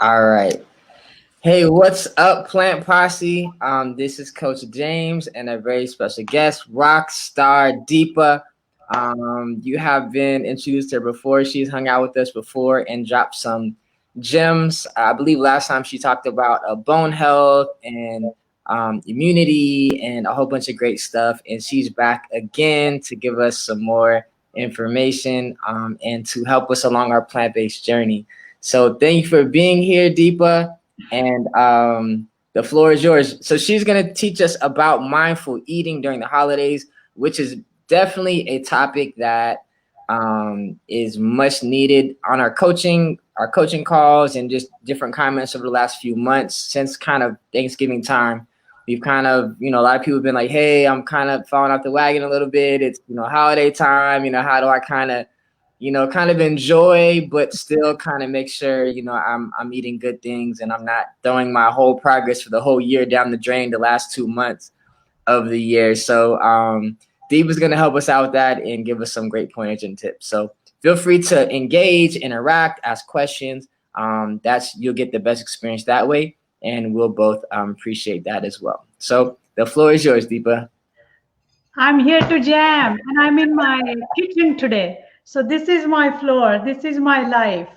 All right. Hey, what's up, Plant Posse? This is Coach James and a very special guest, rock star Deepa. You have been introduced to her before. She's hung out with us before and dropped some gems. I believe last time she talked about bone health and immunity and a whole bunch of great stuff. And she's back again to give us some more information and to help us along our plant-based journey. So thank you for being here, Deepa. And the floor is yours. So she's going to teach us about mindful eating during the holidays, which is definitely a topic that is much needed on our coaching calls, and just different comments over the last few months since kind of Thanksgiving time. We've kind of, a lot of people have been like, hey, I'm kind of falling off the wagon a little bit. It's, holiday time. How do I kind of enjoy, but still kind of make sure, I'm eating good things and I'm not throwing my whole progress for the whole year down the drain the last 2 months of the year. So Deepa's going to help us out with that and give us some great pointers and tips. So feel free to engage, interact, ask questions. You'll get the best experience that way, and we'll both appreciate that as well. So the floor is yours, Deepa. I'm here to jam, and I'm in my kitchen today. So this is my floor. This is my life.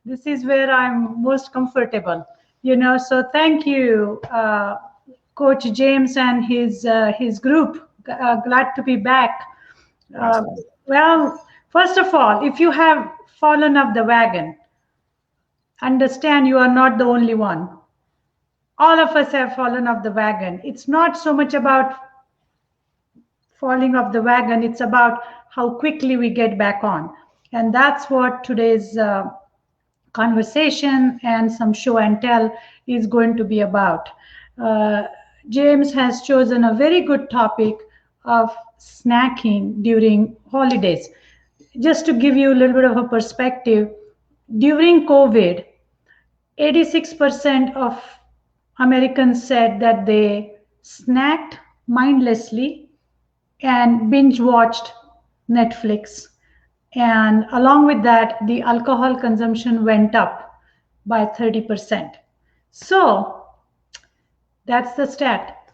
This is where I'm most comfortable. So thank you, Coach James and his group. Glad to be back. Well, first of all, if you have fallen off the wagon, understand you are not the only one. All of us have fallen off the wagon. It's not so much about falling off the wagon, it's about how quickly we get back on. And that's what today's conversation and some show and tell is going to be about. James has chosen a very good topic of snacking during holidays. Just to give you a little bit of a perspective, during COVID, 86% of Americans said that they snacked mindlessly and binge watched Netflix. And along with that, the alcohol consumption went up by 30%. So that's the stat.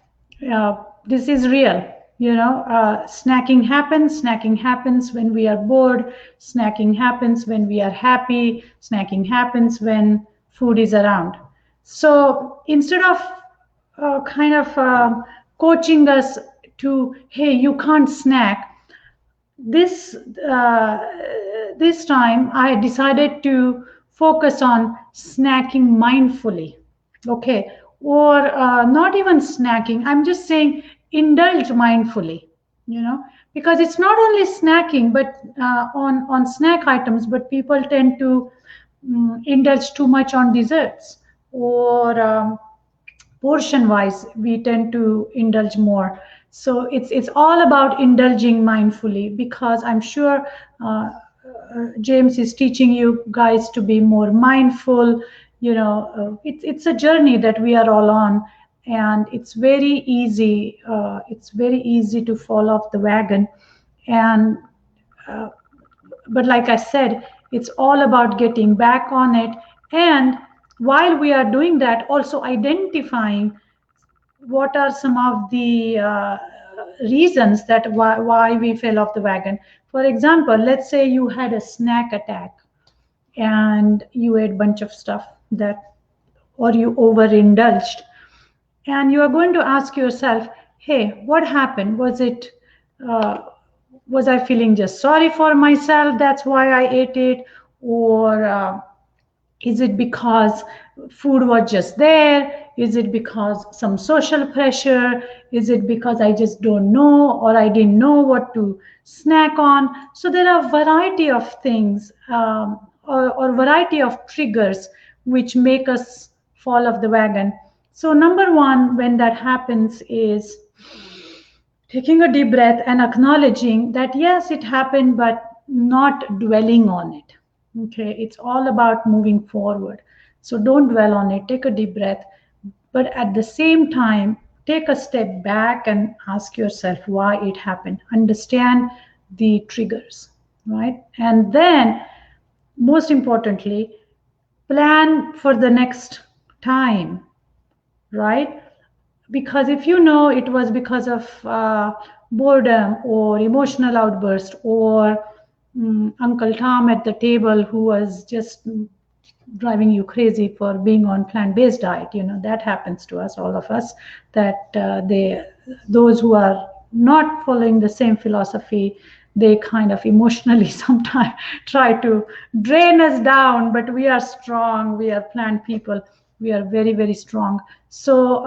This is real. Snacking happens. Snacking happens when we are bored. Snacking happens when we are happy. Snacking happens when food is around. So instead of coaching us to, hey, you can't snack, this time I decided to focus on snacking mindfully. Okay, or not even snacking, I'm just saying indulge mindfully, because it's not only snacking but on snack items, but people tend to indulge too much on desserts, or portion wise we tend to indulge more. So it's all about indulging mindfully, because I'm sure James is teaching you guys to be more mindful. It's a journey that we are all on, and it's very easy. It's very easy to fall off the wagon, and but like I said, it's all about getting back on it. And while we are doing that, also identifying what are some of the reasons that why we fell off the wagon. For example, let's say you had a snack attack and you ate a bunch of stuff or you overindulged, and you are going to ask yourself, hey, what happened? Was I feeling just sorry for myself, that's why I ate it? Or is it because food was just there? Is it because some social pressure? Is it because I just don't know, or I didn't know what to snack on? So there are a variety of things, or variety of triggers which make us fall off the wagon. So number one, when that happens, is taking a deep breath and acknowledging that yes, it happened, but not dwelling on it. Okay, it's all about moving forward. So don't dwell on it, take a deep breath, but at the same time, take a step back and ask yourself why it happened. Understand the triggers, right? And then, most importantly, plan for the next time, right? Because if you know it was because of boredom or emotional outburst or Uncle Tom at the table who was just driving you crazy for being on plant-based diet, that happens to us, all of us, that those who are not following the same philosophy, they kind of emotionally sometimes try to drain us down, but we are strong, we are plant people, we are very, very strong. So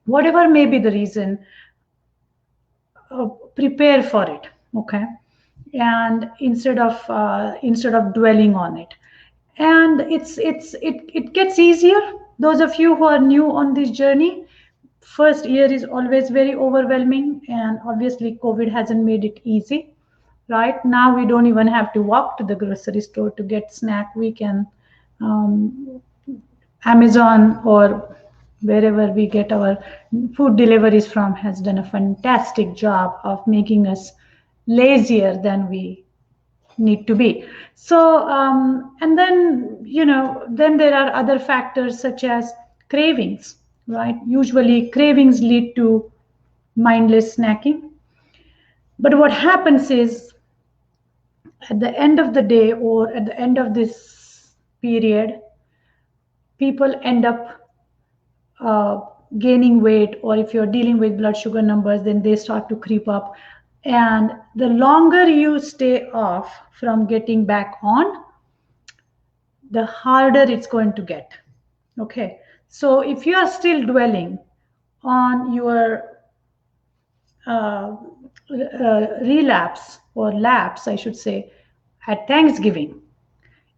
whatever may be the reason, prepare for it, okay? And instead of dwelling on it, and it gets easier. Those of you who are new on this journey, first year is always very overwhelming, and obviously COVID hasn't made it easy. Right now we don't even have to walk to the grocery store to get snack. We can um, Amazon or wherever we get our food deliveries from has done a fantastic job of making us lazier than we need to be. So, and then, then there are other factors such as cravings, right? Usually cravings lead to mindless snacking. But what happens is at the end of the day or at the end of this period, people end up uh, gaining weight, or if you're dealing with blood sugar numbers, then they start to creep up. And the longer you stay off from getting back on, the harder it's going to get. Okay. So if you are still dwelling on your uh, relapse or lapse, I should say, at Thanksgiving,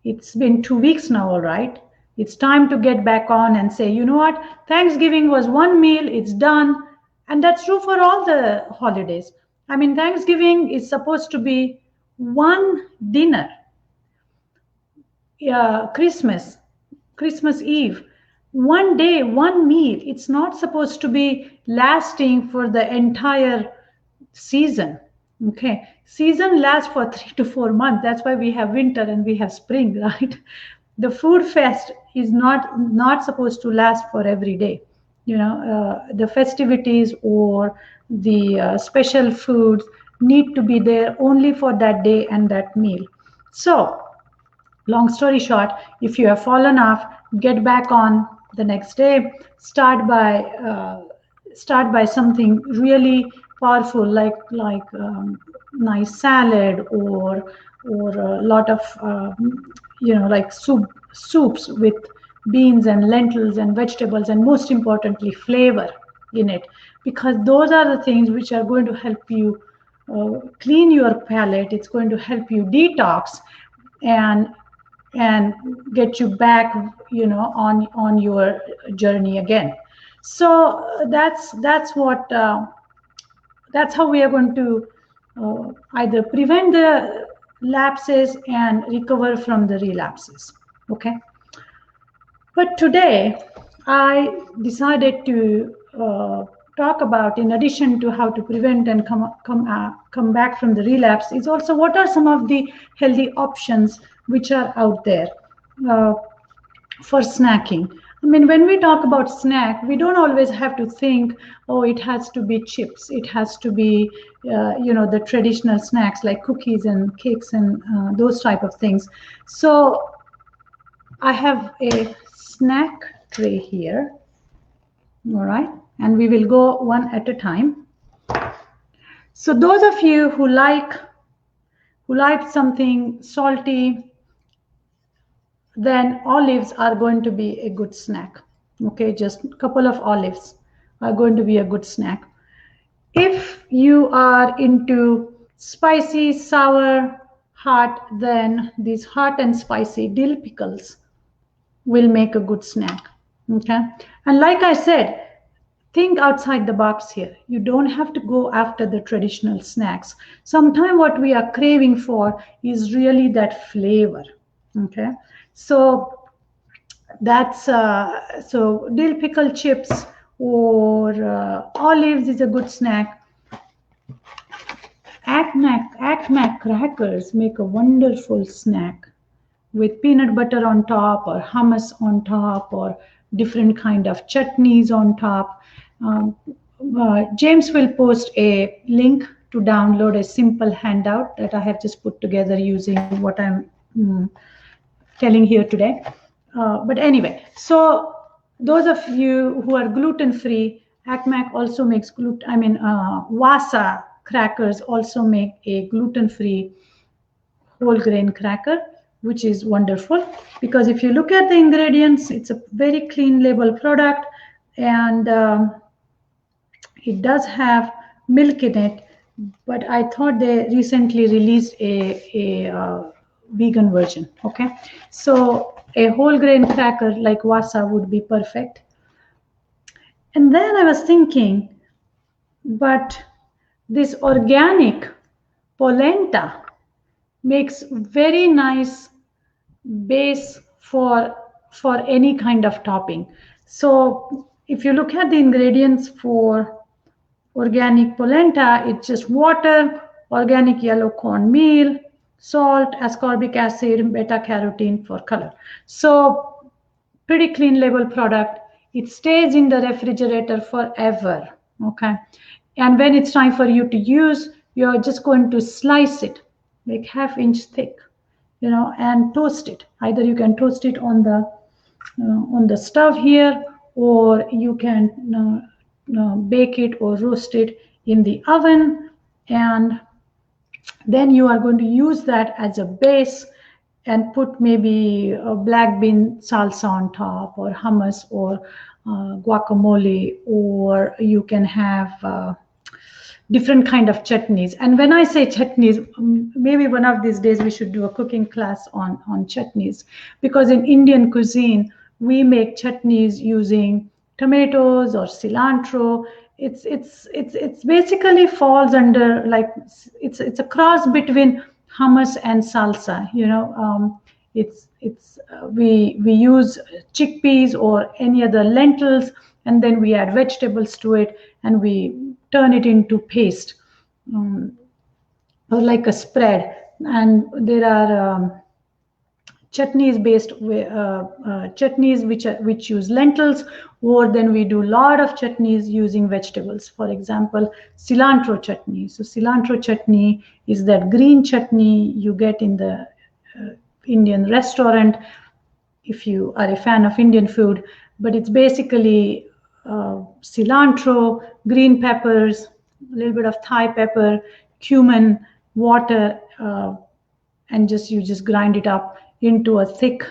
it's been 2 weeks now, all right. It's time to get back on and say, you know what? Thanksgiving was one meal, it's done. And that's true for all the holidays. I mean, Thanksgiving is supposed to be one dinner. Christmas Eve, one day, one meal. It's not supposed to be lasting for the entire season. Okay, season lasts for 3 to 4 months. That's why we have winter and we have spring, right? The food fest is not supposed to last for every day. The festivities or the special foods need to be there only for that day and that meal. So long story short, if you have fallen off, get back on the next day. Start by something really powerful, like nice salad, or a lot of like soups with beans and lentils and vegetables, and most importantly flavor in it, because those are the things which are going to help you clean your palate. It's going to help you detox and and get you back, on your journey again. So that's how we are going to either prevent the lapses and recover from the relapses. Okay. But today I decided to talk about, in addition to how to prevent and come back from the relapse, is also what are some of the healthy options which are out there uh, for snacking. I mean, when we talk about snack, we don't always have to think, oh, it has to be chips. It has to be, the traditional snacks like cookies and cakes and those type of things. So I have a snack tray here. All right. And we will go one at a time. So those of you who like something salty, then olives are going to be a good snack. Okay, just a couple of olives are going to be a good snack. If you are into spicy, sour, hot, then these hot and spicy dill pickles will make a good snack. Okay, and like I said, think outside the box here. You don't have to go after the traditional snacks. Sometimes what we are craving for is really that flavor. Okay, so that's so dill pickle chips or olives is a good snack. Acmac crackers make a wonderful snack. with peanut butter on top, or hummus on top, or different kind of chutneys on top. Um, James will post a link to download a simple handout that I have just put together using what I'm telling here today. But anyway, so those of you who are gluten free, ACMAC also makes gluten. I mean, Wasa crackers also make a gluten free whole grain cracker, which is wonderful, because if you look at the ingredients, it's a very clean label product, and it does have milk in it. But I thought they recently released a vegan version. Okay, so a whole grain cracker like Wasa would be perfect. And then I was thinking, but this organic polenta makes very nice base for any kind of topping. So if you look at the ingredients for organic polenta, it's just water, organic yellow corn meal, salt, ascorbic acid, beta carotene for color. So pretty clean label product. It stays in the refrigerator forever. Okay, and when it's time for you to use, you're just going to slice it like half-inch thick, and toast it. Either you can toast it on the stove here, or you can bake it or roast it in the oven, and then you are going to use that as a base and put maybe a black bean salsa on top, or hummus, or guacamole, or you can have different kind of chutneys. And when I say chutneys, maybe one of these days we should do a cooking class on chutneys, because in Indian cuisine we make chutneys using tomatoes or cilantro. It's basically falls under, like, it's a cross between hummus and salsa. We use chickpeas or any other lentils, and then we add vegetables to it, and we turn it into paste, or like a spread. And there are chutneys which use lentils, or then we do a lot of chutneys using vegetables. For example, cilantro chutney. So cilantro chutney is that green chutney you get in the Indian restaurant if you are a fan of Indian food. But it's basically cilantro, green peppers, a little bit of Thai pepper, cumin, water, and you just grind it up into a thick,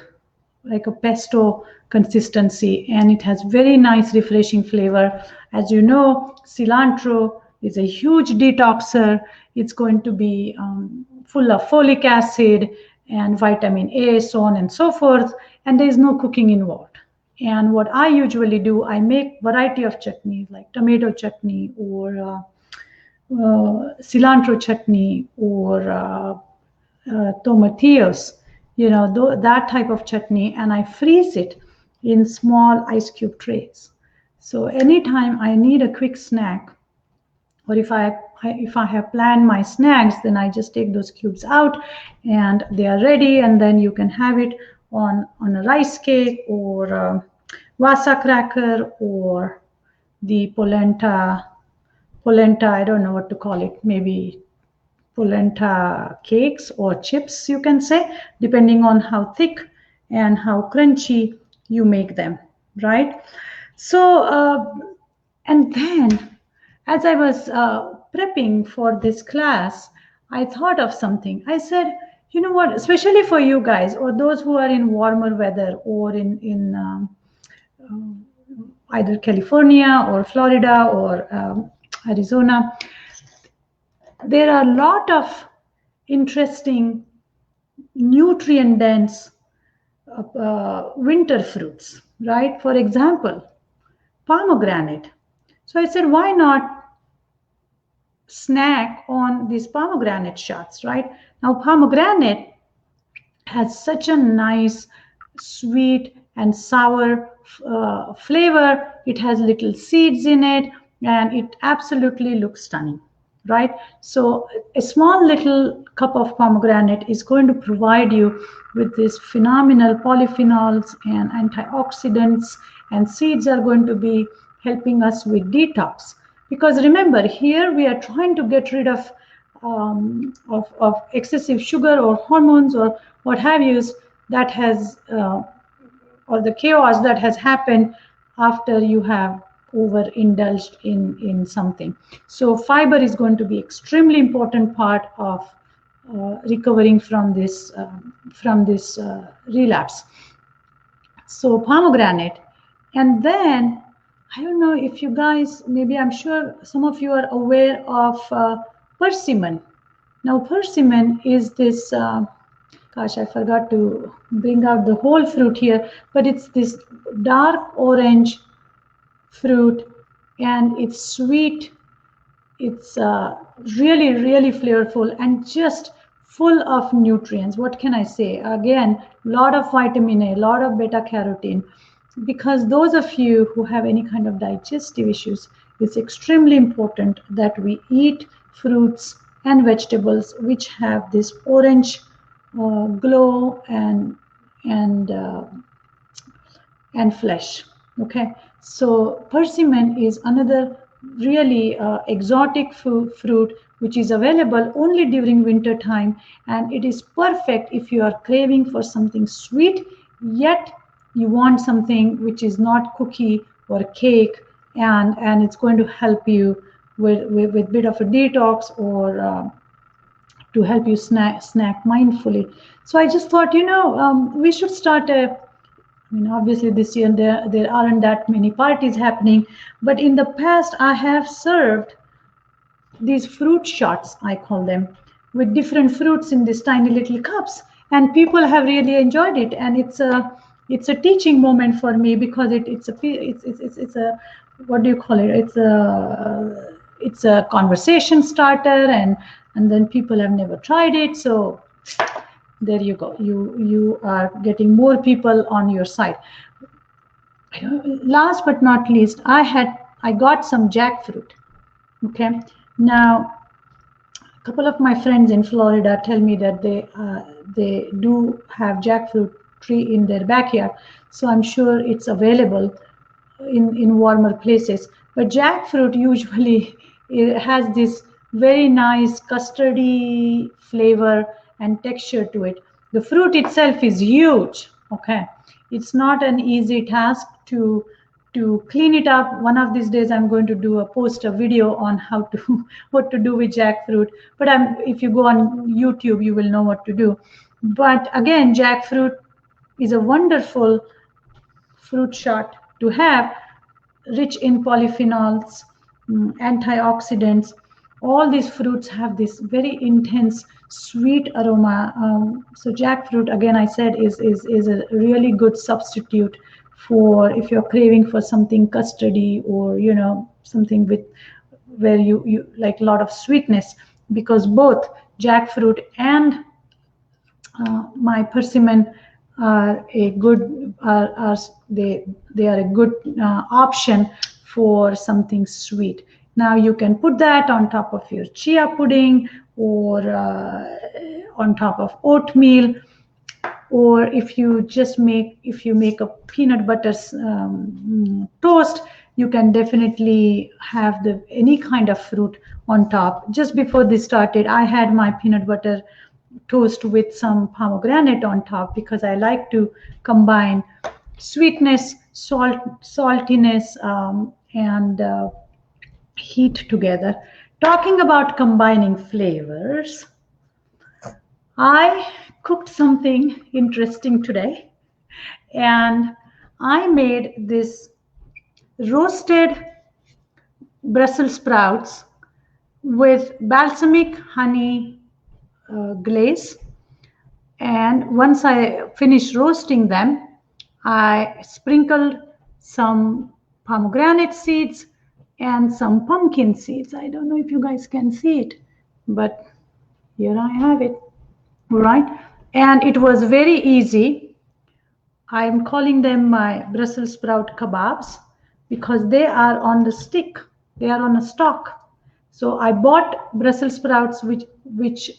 like a pesto consistency, and it has very nice refreshing flavor. As you know, cilantro is a huge detoxer. It's going to be full of folic acid and vitamin A, so on and so forth, and there is no cooking involved. And what I usually do, I make variety of chutneys, like tomato chutney, or cilantro chutney, or tomatillos, that type of chutney, and I freeze it in small ice cube trays. So anytime I need a quick snack, or if I have planned my snacks, then I just take those cubes out and they are ready, and then you can have it on a rice cake, or Vasa cracker, or the polenta, I don't know what to call it, maybe polenta cakes or chips, you can say, depending on how thick and how crunchy you make them, right? So, and then as I was prepping for this class, I thought of something. I said, you know what, especially for you guys, or those who are in warmer weather, or in either California or Florida or Arizona, there are a lot of interesting nutrient dense winter fruits, right? For example, pomegranate. So I said, why not snack on these pomegranate shots, right? Now, pomegranate has such a nice sweet and sour flavor. It has little seeds in it, and it absolutely looks stunning. right? So a small little cup of pomegranate is going to provide you with this phenomenal polyphenols and antioxidants, and seeds are going to be helping us with detox. Because remember, here we are trying to get rid of excessive sugar or hormones or what have you that has or the chaos that has happened after you have overindulged in something. So fiber is going to be extremely important part of recovering from this relapse. So pomegranate, and then I don't know if you guys, maybe I'm sure some of you are aware of persimmon. Now persimmon is this gosh, I forgot to bring out the whole fruit here, but it's this dark orange fruit, and it's sweet. It's really, really flavorful and just full of nutrients. What can I say? Again, a lot of vitamin A, a lot of beta carotene. Because those of you who have any kind of digestive issues, it's extremely important that we eat fruits and vegetables which have this orange glow and and flesh. Okay, so persimmon is another really exotic fruit which is available only during winter time, and it is perfect if you are craving for something sweet yet you want something which is not cookie or cake, and it's going to help you with bit of a detox or to help you snack mindfully. So I just thought, we should start a, I mean, obviously this year there aren't that many parties happening, but in the past I have served these fruit shots, I call them, with different fruits in these tiny little cups, and people have really enjoyed it, and it's a teaching moment for me because it's a, what do you call it? It's a conversation starter, and then people have never tried it, so there you go. You are getting more people on your side. Last but not least, I got some jackfruit. Okay, now a couple of my friends in Florida tell me that they do have jackfruit tree in their backyard, so I'm sure it's available in warmer places. But jackfruit usually it has this very nice custardy flavor and texture to it. The fruit itself is huge. Okay, it's not an easy task to clean it up. One of these days I'm going to do a video on how to what to do with jackfruit, but if you go on YouTube you will know what to do. But again, jackfruit is a wonderful fruit shot to have, rich in polyphenols, antioxidants. All these fruits have this very intense sweet aroma. So jackfruit, again, I said, is a really good substitute for if you're craving for something custardy or something with where you like a lot of sweetness, because both jackfruit and my persimmon are a good are they are a good option for something sweet. Now you can put that on top of your chia pudding or on top of oatmeal, or if you make a peanut butter toast, you can definitely have the any kind of fruit on top. Just before this started, I had my peanut butter toast with some pomegranate on top because I like to combine sweetness, saltiness, and heat together. Talking about combining flavors, I cooked something interesting today, and I made this roasted Brussels sprouts with balsamic honey glaze. And once I finished roasting them, I sprinkled some pomegranate seeds and some pumpkin seeds. I don't know if you guys can see it, but here I have it. All right. And it was very easy. I'm calling them my Brussels sprout kebabs because they are on the stick. They are on a stalk. So I bought Brussels sprouts, which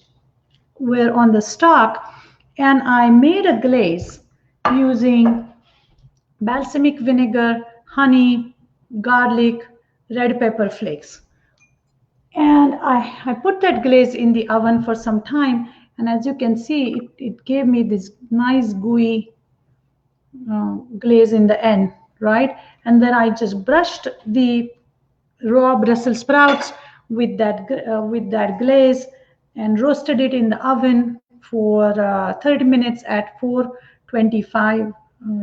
were on the stock, and I made a glaze using balsamic vinegar, honey, garlic, red pepper flakes. And I put that glaze in the oven for some time, and as you can see, it gave me this nice gooey glaze in the end, right? And then I just brushed the raw Brussels sprouts with that glaze and roasted it in the oven for 30 minutes at 425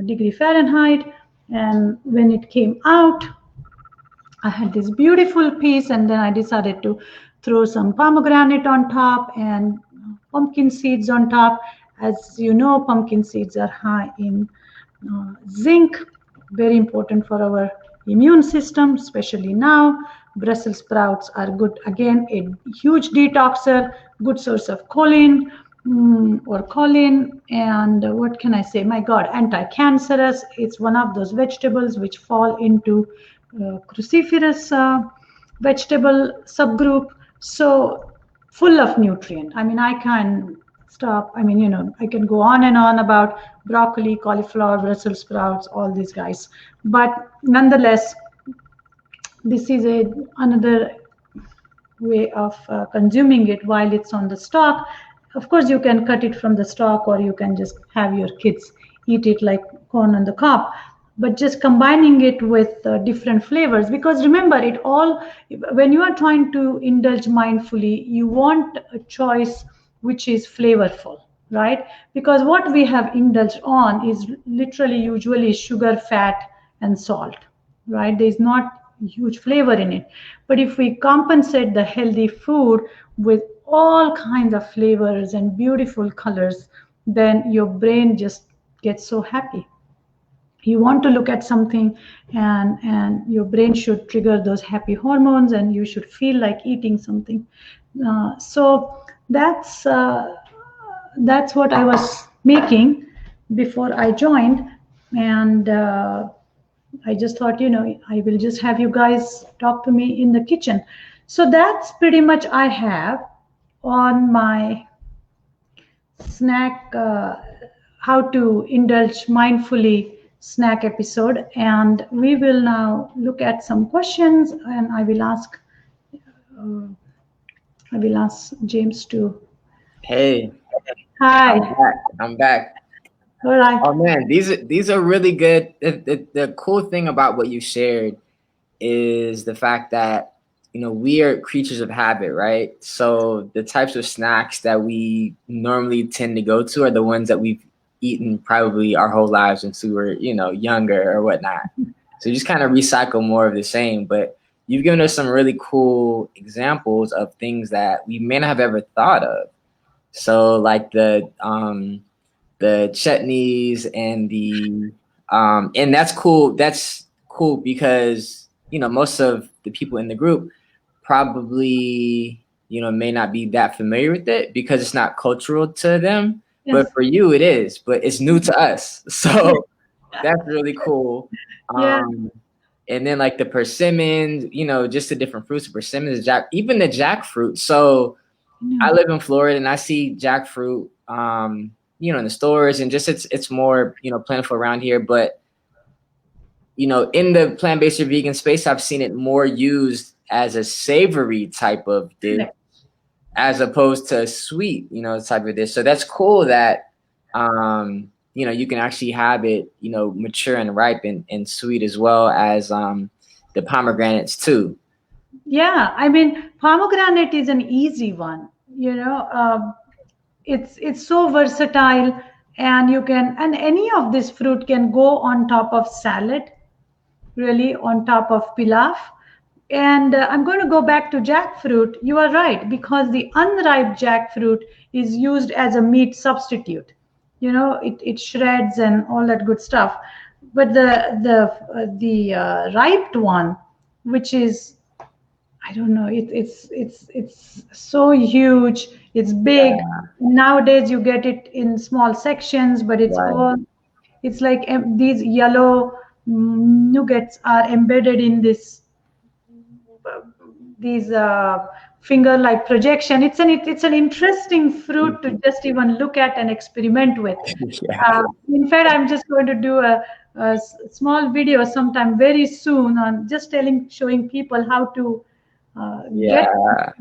degree Fahrenheit. And when it came out, I had this beautiful piece, and then I decided to throw some pomegranate on top and pumpkin seeds on top. As you know, pumpkin seeds are high in zinc, very important for our immune system, especially now. Brussels sprouts are good, again, a huge detoxer, good source of choline or choline, and what can I say? My God, anti-cancerous. It's one of those vegetables which fall into cruciferous vegetable subgroup. So full of nutrient. I mean, I can stop. I mean, I can go on and on about broccoli, cauliflower, Brussels sprouts, all these guys. But nonetheless, this is another way of consuming it while it's on the stalk. Of course, you can cut it from the stalk, or you can just have your kids eat it like corn on the cob. But just combining it with different flavors, because remember, it all, when you are trying to indulge mindfully, you want a choice which is flavorful, right? Because what we have indulged on is literally usually sugar, fat, and salt, right? There's not huge flavor in it. But if we compensate the healthy food with all kinds of flavors and beautiful colors, then your brain just gets so happy. You want to look at something, and your brain should trigger those happy hormones, and you should feel like eating something. So that's what I was making before I joined. And I just thought, I will just have you guys talk to me in the kitchen. So that's pretty much I have on my snack, how to indulge mindfully snack episode. And we will now look at some questions, and uh, I will ask James to. Hey, Hi. I'm back. I'm back. All right. Oh man, these are really good. The cool thing about what you shared is the fact that we are creatures of habit, right? So the types of snacks that we normally tend to go to are the ones that we've eaten probably our whole lives since we were younger or whatnot. So you just kind of recycle more of the same. But you've given us some really cool examples of things that we may not have ever thought of. So like the chutneys and and that's cool. That's cool because most of the people in the group probably may not be that familiar with it because it's not cultural to them. Yes. But for you it is, but it's new to us. So that's really cool. Yeah. And then like the persimmons, just the different fruits, the persimmons, even the jackfruit. So I live in Florida and I see jackfruit in the stores, and just it's more plentiful around here. But in the plant-based or vegan space, I've seen it more used as a savory type of dish as opposed to sweet type of dish. So that's cool that you can actually have it mature and ripe and sweet, as well as the pomegranates too. Yeah, I mean, pomegranate is an easy one. It's so versatile, and and any of this fruit can go on top of salad, really on top of pilaf. And I'm going to go back to jackfruit. You are right, because the unripe jackfruit is used as a meat substitute. It shreds and all that good stuff. But the ripe one, which is, I don't know. It's so huge. It's big. Yeah, Nowadays, you get it in small sections, but right. it's like these yellow nuggets are embedded in this these finger-like projection. It's an interesting fruit to just even look at and experiment with. Yeah. In fact, I'm just going to do a small video sometime very soon on just showing people how to get Yeah.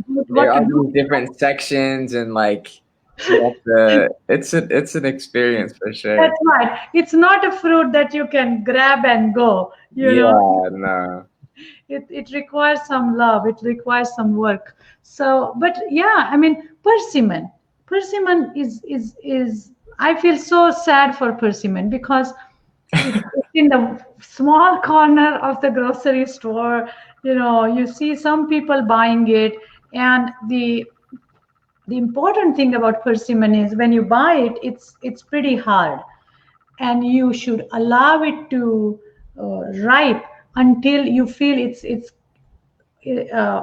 There what to are do. these different sections and like you have to it's an experience for sure. That's right. It's not a fruit that you can grab and go. Yeah, no. It requires some love. It requires some work. So, but yeah, I mean, persimmon is. I feel so sad for persimmon because it's in the small corner of the grocery store. You see some people buying it, and the important thing about persimmon is when you buy it, it's pretty hard, and you should allow it to ripe until you feel it's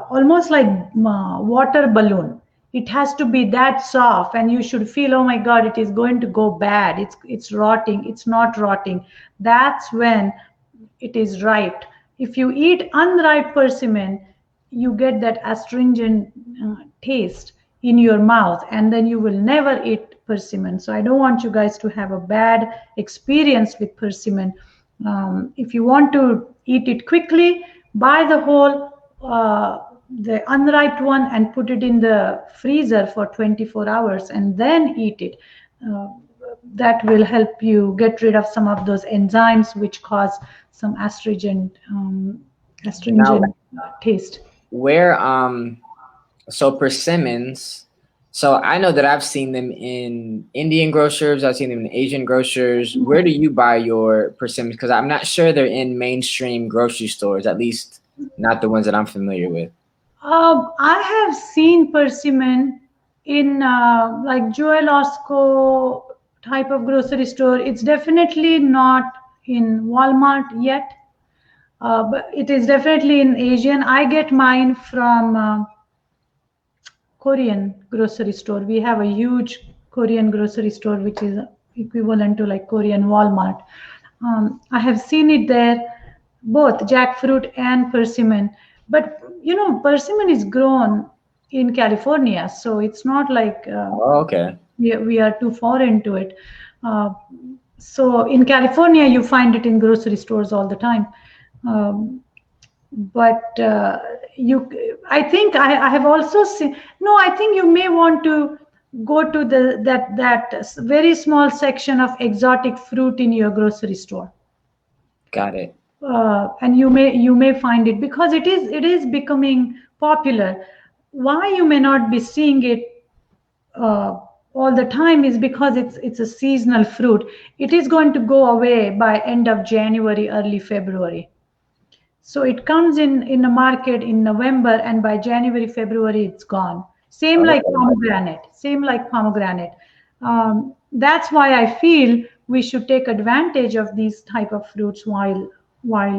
almost like water balloon. It has to be that soft, and you should feel, oh my God, it is going to go bad. It's rotting. It's not rotting. That's when it is ripe. If you eat unripe persimmon, you get that astringent taste in your mouth, and then you will never eat persimmon. So I don't want you guys to have a bad experience with persimmon. If you want to eat it quickly, buy the whole the unripe one and put it in the freezer for 24 hours and then eat it. Uh, that will help you get rid of some of those enzymes which cause some Now astringent taste. where so persimmons, so I know that I've seen them in Indian grocers, I've seen them in Asian grocers. Where do you buy your persimmons? Because I'm not sure they're in mainstream grocery stores, at least not the ones that I'm familiar with. I have seen persimmon in like Joel Osco type of grocery store. It's definitely not in Walmart yet, but it is definitely in Asian. I get mine from Korean grocery store. We have a huge Korean grocery store, which is equivalent to like Korean Walmart. I have seen it there, both jackfruit and persimmon. But persimmon is grown in California, so it's not like Oh, okay. we are too foreign to it. Uh, so in California, you find it in grocery stores all the time. Um, but you I think I have also seen. No, I think you may want to go to that very small section of exotic fruit in your grocery store, Got it. and you may find it because it is becoming popular. Why you may not be seeing it uh, all the time is because it's a seasonal fruit. It is going to go away by end of January, early February. So it comes in the market in November, and by January, February, it's gone. Same like Okay. pomegranate. Same like pomegranate. That's why I feel we should take advantage of these type of fruits while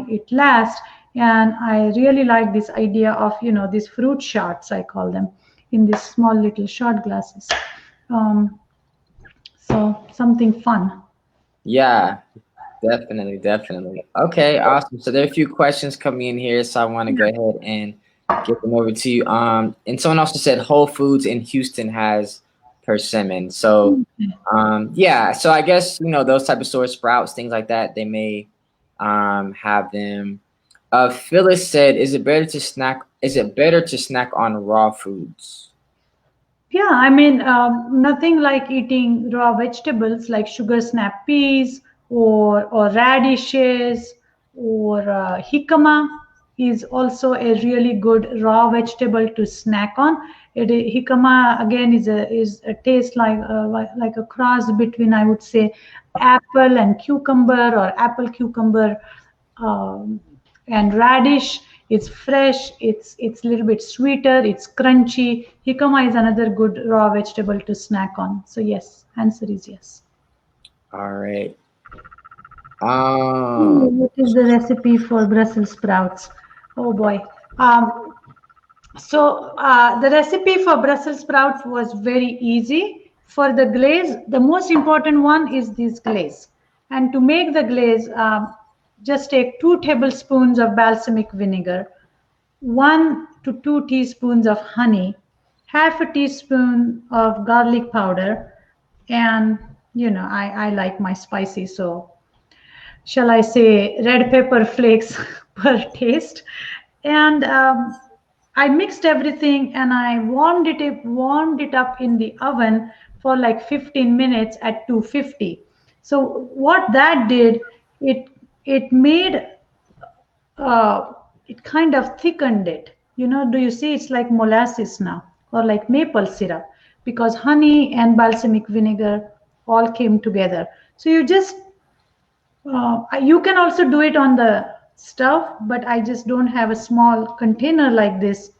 it lasts. And I really like this idea of these fruit shots, I call them, in these small little shot glasses. Um, so something fun. Yeah, definitely, definitely. Okay, awesome. So there are a few questions coming in here, so I want to go ahead and get them over to you. And someone also said Whole Foods in Houston has persimmon. So, yeah. So I guess those type of stores, Sprouts, things like that, they may have them. Phyllis said, "Is it better to snack? Is it better to snack on raw foods?" Yeah, I mean, nothing like eating raw vegetables like sugar snap peas or radishes or jicama is also a really good raw vegetable to snack on. Jicama again is a taste like a cross between, I would say, apple and cucumber, or apple cucumber, um, and radish. It's fresh. It's a little bit sweeter. It's crunchy. Jicama is another good raw vegetable to snack on. So yes, answer is yes. All right. What is the recipe for Brussels sprouts? Oh boy. So the recipe for Brussels sprouts was very easy. For the glaze, the most important one is this glaze. And to make the glaze, just take 2 tablespoons of balsamic vinegar, 1 to 2 teaspoons of honey, half a teaspoon of garlic powder, and I like my spicy, so shall I say red pepper flakes per taste. And I mixed everything and I warmed it up in the oven for like 15 minutes at 250. So what that did, it it made it kind of thickened it. Do you see it's like molasses now or like maple syrup because honey and balsamic vinegar all came together. So you can also do it on the stove, but I just don't have a small container like this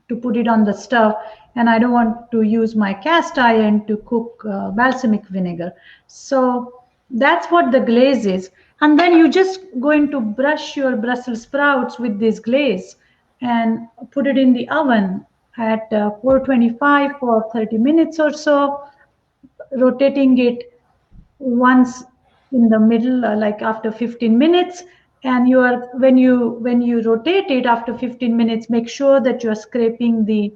to put it on the stove, and I don't want to use my cast iron to cook balsamic vinegar. So that's what the glaze is. And then you just going to brush your Brussels sprouts with this glaze and put it in the oven at 425 for 30 minutes or so, rotating it once in the middle, like after 15 minutes. And you are when you rotate it after 15 minutes, make sure that you are scraping the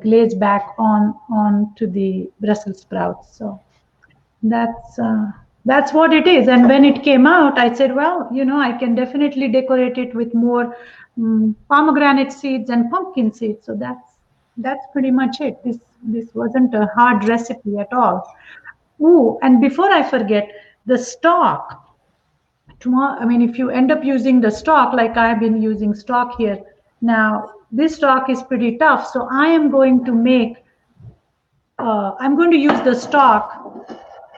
glaze back on to the Brussels sprouts. So that's uh, that's what it is. And when it came out, I said, well, I can definitely decorate it with more pomegranate seeds and pumpkin seeds. So that's pretty much it. This wasn't a hard recipe at all. Oh, and before I forget, the stock. Tomorrow, I mean, if you end up using the stock, like I've been using stock here, now this stock is pretty tough. So I'm going to use the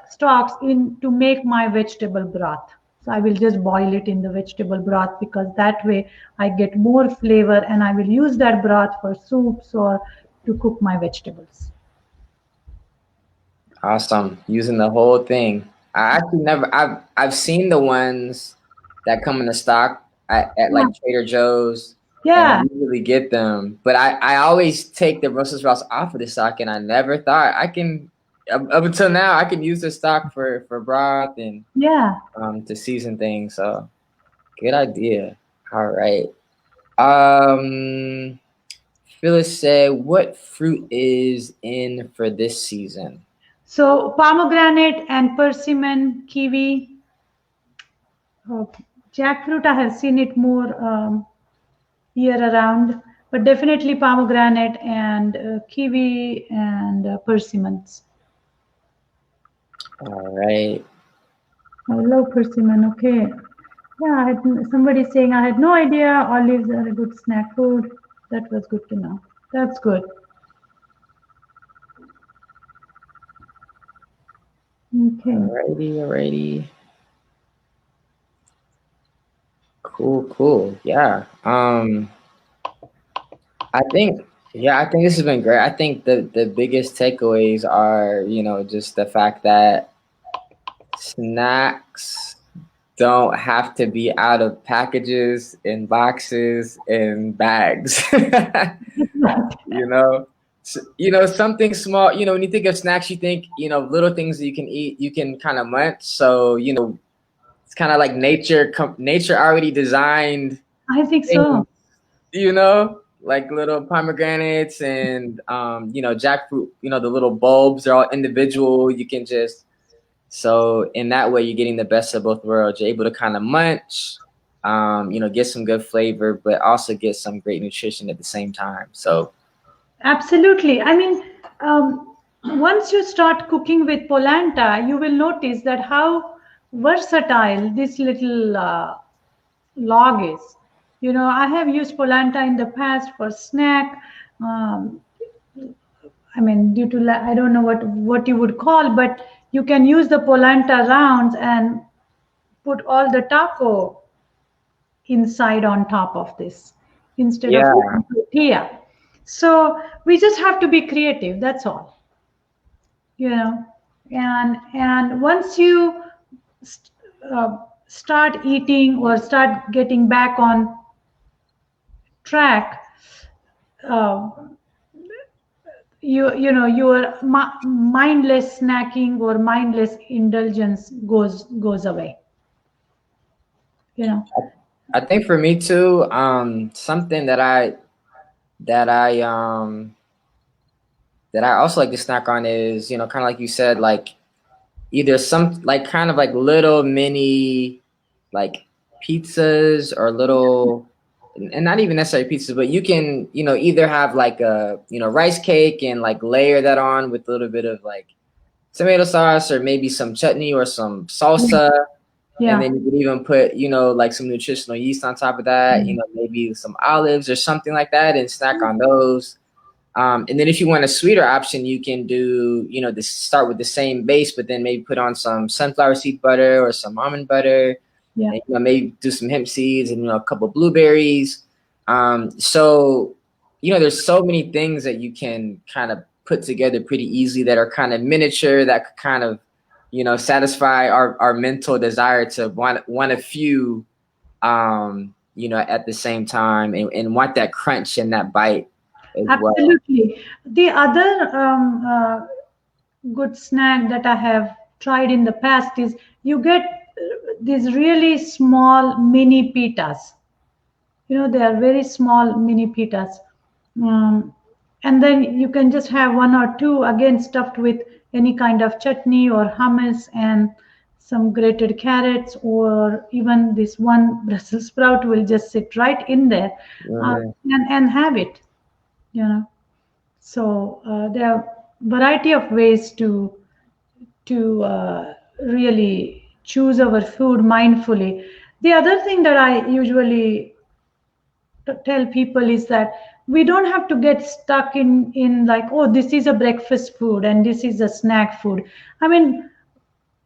stocks in to make my vegetable broth. So I will just boil it in the vegetable broth because that way I get more flavor and I will use that broth for soups or to cook my vegetables. Awesome. Using the whole thing. I actually never. I've seen the ones that come in the stock at Yeah. like Trader Joe's, and I Yeah. usually get them. But I always take the Brussels sprouts off of the stock, and I never thought I can. Up until now, I can use the stock for broth and Yeah. to season things. So good idea. All right. Um, Phyllis said, "What fruit is in for this season?" So pomegranate and persimmon, kiwi, jackfruit. I have seen it more year around, but definitely pomegranate and kiwi and persimmons. All right. I love persimmon. Okay. Yeah, somebody saying I had no idea olives are a good snack food. That was good to know. That's good. Okay. Alrighty. Cool. Yeah. I think this has been great. I think the biggest takeaways are, just the fact that snacks don't have to be out of packages and boxes and bags. you know. Something small, when you think of snacks, you think, little things that you can eat, you can kind of munch. So, it's kind of like nature already designed I think things, so. like little pomegranates and jackfruit. The little bulbs are all individual. You can just so in that way you're getting the best of both worlds. You're able to kind of munch, get some good flavor, but also get some great nutrition at the same time. So Absolutely. I mean, once you start cooking with polenta, you will notice that how versatile this little log is. I have used polenta in the past for snack. Um, I mean, due to I don't know what you would call, but you can use the polenta rounds and put all the taco inside on top of this instead of yeah, tortilla. So we just have to be creative. That's all. you know and once you st- start eating or start getting back on track, uh, your mindless snacking or mindless indulgence goes away. you know I think for me too, something that I um that I also like to snack on is, kind of like you said, like either some like kind of like little mini like pizzas or little, and not even necessarily pizzas, but you can, either have like a, rice cake and like layer that on with a little bit of like tomato sauce or maybe some chutney or some Yeah. salsa. And Yeah. then you could even put, like some nutritional yeast on top of that, maybe some olives or something like that and snack on those. And then if you want a sweeter option, you can do, this start with the same base, but then maybe put on some sunflower seed butter or some almond butter, Yeah. and maybe do some hemp seeds and a couple blueberries. So there's so many things that you can kind of put together pretty easily that are kind of miniature that could kind of satisfy our mental desire to want a few at the same time and want that crunch and that bite as well. Absolutely. The other good snack that I have tried in the past is you get these really small mini pitas. They are very small mini pitas. Um, and then you can just have one or two again stuffed with any kind of chutney or hummus and some grated carrots, or even this one Brussels sprout will just sit right in there, Mhm. and have it. You know. So there are variety of ways to really choose our food mindfully. The other thing that I usually tell people is that we don't have to get stuck in like, oh, this is a breakfast food and this is a snack food. I mean,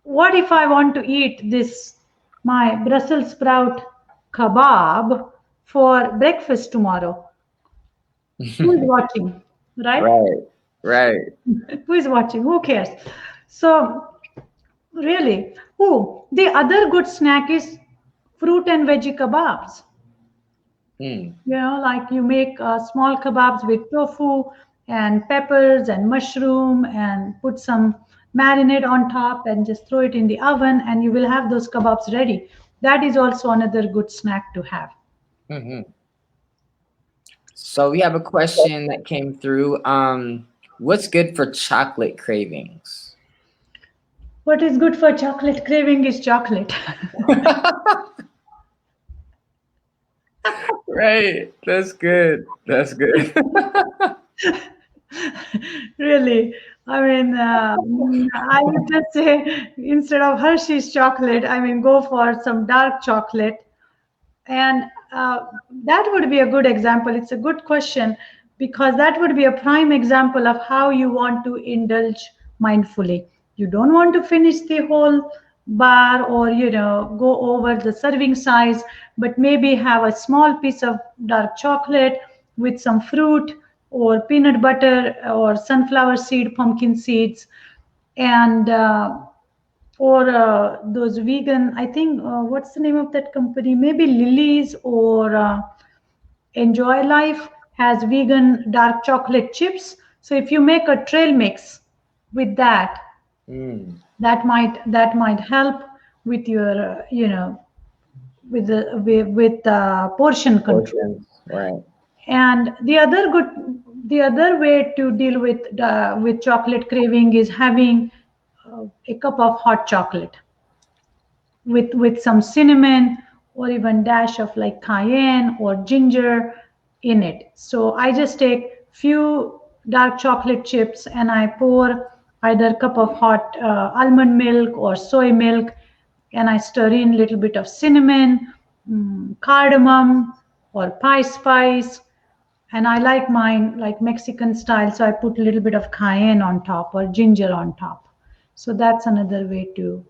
what if I want to eat this my Brussels sprout kebab for breakfast tomorrow? Who is watching, right? Right, right. Who is watching? Who cares? So really, oh, the other good snack is fruit and veggie kebabs. Mm. Like you make small kebabs with tofu and peppers and mushroom and put some marinade on top and just throw it in the oven and you will have those kebabs ready. That is also another good snack to have. Hmm. So we have a question that came through. What's good for chocolate cravings? What is good for chocolate craving is chocolate. Right. That's good. That's good. Really, I mean, I would just say instead of Hershey's chocolate, I mean, go for some dark chocolate. And that would be a good example. It's a good question because that would be a prime example of how you want to indulge mindfully. You don't want to finish the whole bar or, go over the serving size, but maybe have a small piece of dark chocolate with some fruit or peanut butter or sunflower seed, pumpkin seeds, and or those vegan, I think, what's the name of that company? Maybe Lily's or Enjoy Life has vegan dark chocolate chips. So if you make a trail mix with that, Mm. that might help with your with portion control. Portions. Right. And the other way to deal with chocolate craving is having a cup of hot chocolate with some cinnamon or even dash of like cayenne or ginger in it. So I just take few dark chocolate chips and I pour either a cup of hot almond milk or soy milk, and I stir in a little bit of cinnamon, cardamom or pie spice, and I like mine like Mexican style, so I put a little bit of cayenne on top or ginger on top. So that's another way to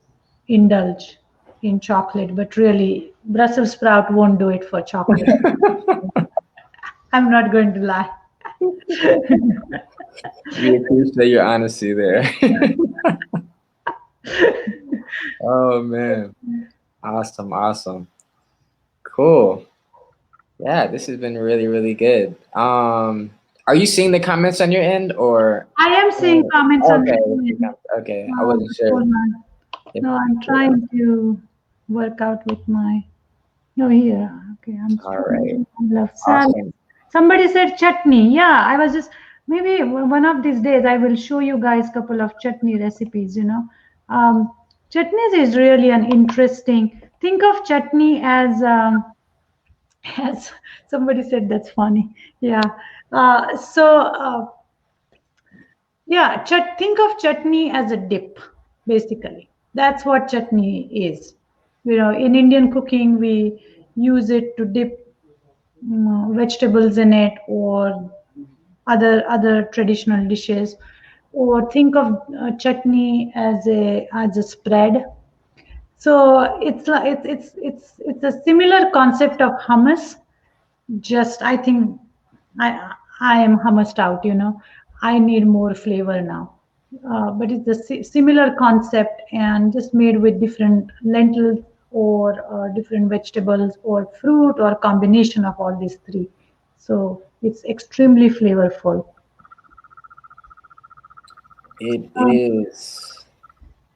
indulge in chocolate. But really, Brussels sprout won't do it for chocolate. I'm not going to lie. We appreciate your honesty there. Oh man. Awesome, awesome. Cool. Yeah, this has been really, really good. Are you seeing the comments on your end or I am seeing comments on okay, my end. okay. I wasn't Hold sure on. if No, I'm trying to work out with my. Oh, here. Okay, I'm All right. strong. I love salad. Awesome. Somebody said chutney. Yeah, I was just maybe one of these days I will show you guys couple of chutney recipes. Um, chutneys is really an interesting. Think of chutney as as somebody said that's funny. Yeah. Yeah, think of chutney as a dip, basically. That's what chutney is. In Indian cooking, we use it to dip vegetables in it or other traditional dishes. Or think of chutney as a spread. So it's like it's a similar concept of hummus, just I think I am hummused out. I need more flavor now. But it's a similar concept and just made with different lentils or different vegetables or fruit or combination of all these three. So it's extremely flavorful. It Um, is.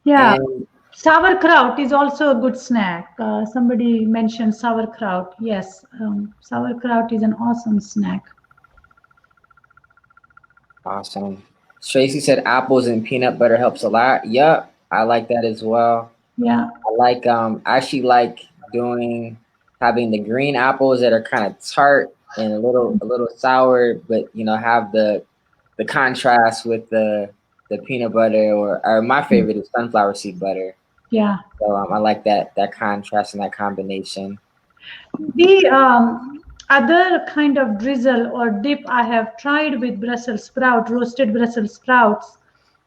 yeah, And sauerkraut is also a good snack. Somebody mentioned sauerkraut. Yes, sauerkraut is an awesome snack. awesome. Tracy said apples and peanut butter helps a lot. Yup, I like that as well. Yeah. I actually like doing having the green apples that are kind of tart and a little sour, but have the contrast with the peanut butter or my favorite is sunflower seed butter. Yeah. So I like that contrast and that combination. The other kind of drizzle or dip I have tried with roasted Brussels sprouts,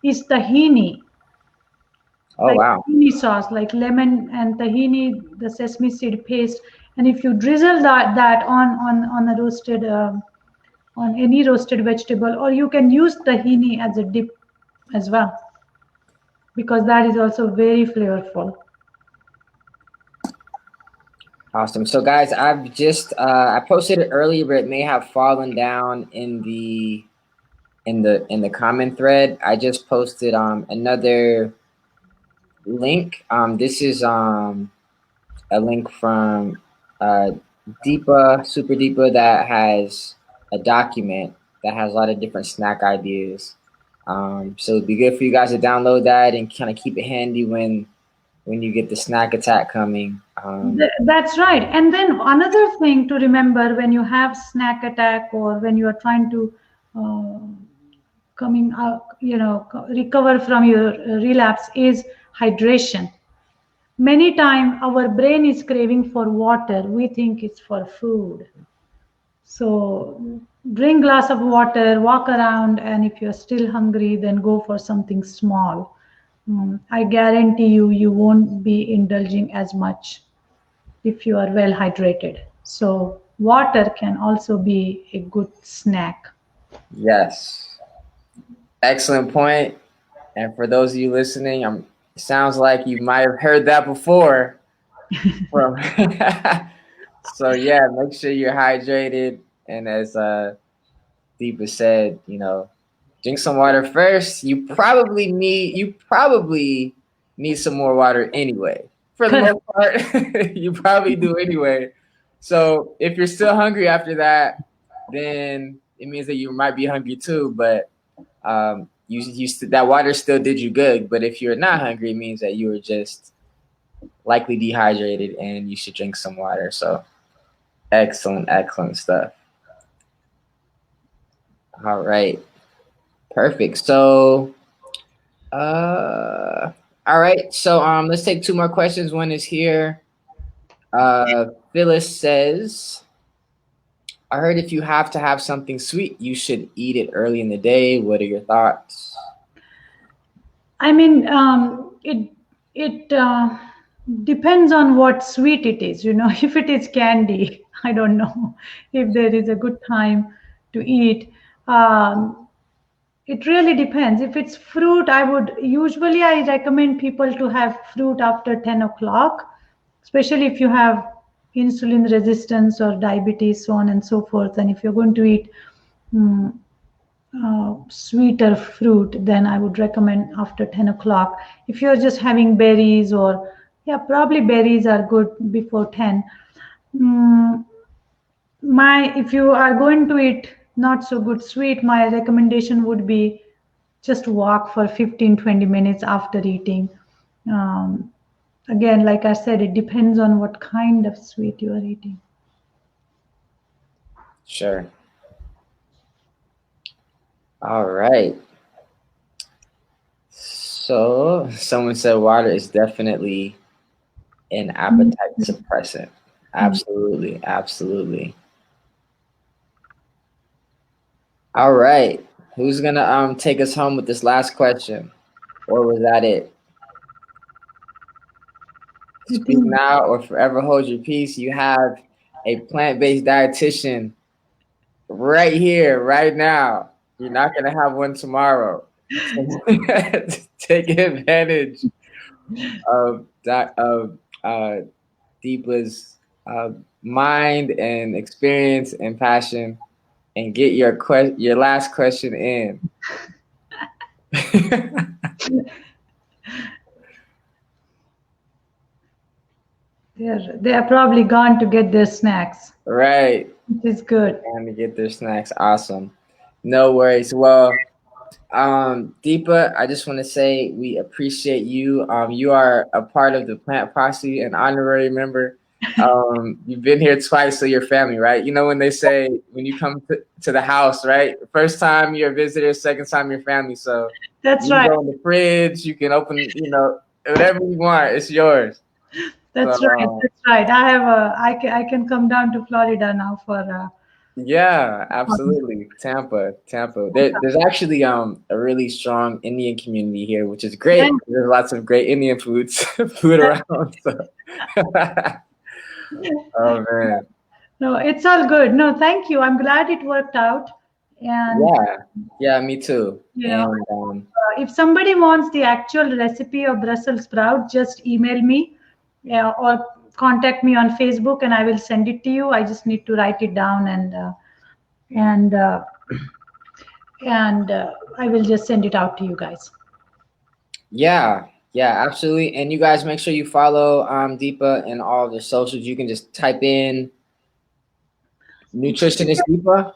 is tahini, Oh like wow. tahini sauce, like lemon and tahini, the sesame seed paste. And if you drizzle that on a roasted, on any roasted vegetable, or you can use tahini as a dip as well, because that is also very flavorful. Awesome. So guys, I've just I posted it earlier, but it may have fallen down in the comment thread. I just posted another link. This is a link from uh Deepa, Super Deepa, that has a document that has a lot of different snack ideas. So it'd be good for you guys to download that and kind of keep it handy when you get the snack attack coming. That's right. And then another thing to remember when you have snack attack or when you are trying to uh, coming out, recover from your relapse is hydration. Many times our brain is craving for water. We think it's for food. So drink glass of water, walk around, and if you're still hungry, then go for something small. I guarantee you won't be indulging as much if you are well hydrated. So water can also be a good snack. Yes, excellent point. And for those of you listening, it sounds like you might have heard that before from. So yeah, make sure you're hydrated, and as Deepa said, drink some water first. You probably need some more water anyway. For the Correct. most part, you probably do anyway. So if you're still hungry after that, then it means that you might be hungry too. But that water still did you good. But if you're not hungry, it means that you were just likely dehydrated, and you should drink some water. So excellent stuff. All right, perfect. So Uh, all right. So let's take two more questions. One is here. Phyllis says, "I heard if you have to have something sweet, you should eat it early in the day. What are your thoughts?" I mean, it depends on what sweet it is. If it is candy, I don't know if there is a good time to eat. Um, it really depends. If it's fruit, I recommend people to have fruit after 10 o'clock, especially if you have insulin resistance or diabetes, so on and so forth. And if you're going to eat mm, sweeter fruit, then I would recommend after 10 o'clock. If you're just having berries, or yeah, probably berries are good before 10. Mm, my if you are going to eat not so good sweet, my recommendation would be just walk for 15-20 minutes after eating. um, Again, like I said, it depends on what kind of sweet you are eating. Sure. All right. So someone said water is definitely an appetite suppressant. Absolutely, absolutely. All right. Who's gonna take us home with this last question? Or was that it? I Speak think now or forever hold your peace. You have a plant-based dietitian right here, right now. You're not gonna have one tomorrow. So take advantage of Deepa's mind and experience and passion, and get your last question in. they are probably gone to get their snacks, Right. which is good. And to get their snacks. Awesome. No worries. Well, Deepa, I just want to say we appreciate you. You are a part of the Plant Posse, an honorary member. You've been here twice, so you're family, right? You know when they say when you come to the house, right? First time you're a visitor, second time you're family. So That's you can right. go in the fridge, you can open, whatever you want, it's yours. So That's right. That's right. I have a. I can come down to Florida now for. yeah, absolutely. Tampa. There's actually a really strong Indian community here, which is great. And There's lots of great Indian foods food around. So. Oh man. no, it's all good. No, thank you. I'm glad it worked out. And Yeah. Yeah, me too. you know, And if somebody wants the actual recipe of Brussels sprout, just email me, yeah, or contact me on Facebook, and I will send it to you. I just need to write it down, and uh, and I will just send it out to you guys. yeah, yeah, absolutely. And you guys make sure you follow Deepa and all of the socials. You can just type in Nutritionist Deepa.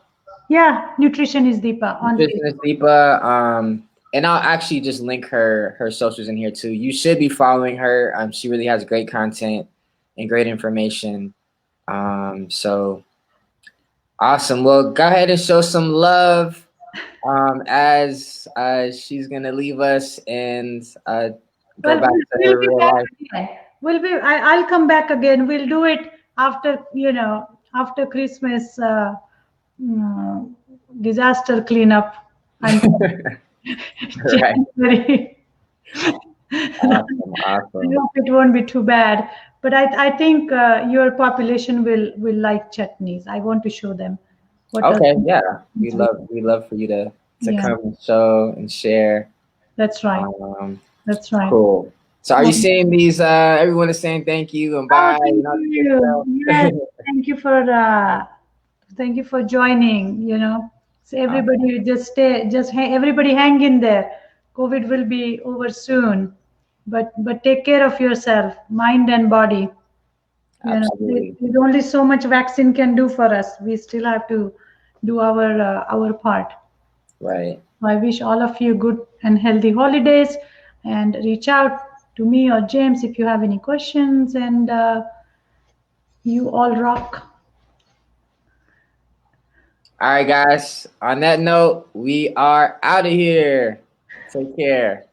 Yeah, nutrition is Deepa on Facebook. Nutritionist Deepa. And I'll actually just link her socials in here too. You should be following her. She really has great content and great information. So awesome. Well, go ahead and show some love. As she's gonna leave us and go Well, back to we'll her be real back life. again. I'll come back again. We'll do it after, after Christmas mm, disaster cleanup until Right. January. Awesome. I Awesome. hope it won't be too bad. But I think your population will like chutneys. I want to show them what are Okay. the Yeah. things we. We love for you to Yeah, come and show and share. that's right. Um, That's right. cool. So are you Well, seeing these? Everyone is saying thank you and oh, bye. You thank know, good you. Yes, stuff. thank you for joining. So everybody just stay, everybody hang in there. COVID will be over soon, but take care of yourself, mind and body. Absolutely. There's only so much vaccine can do for us. We still have to do our part. Right. I wish all of you good and healthy holidays, and reach out to me or James if you have any questions. And you all rock. All right, guys. On that note, we are out of here. Take care.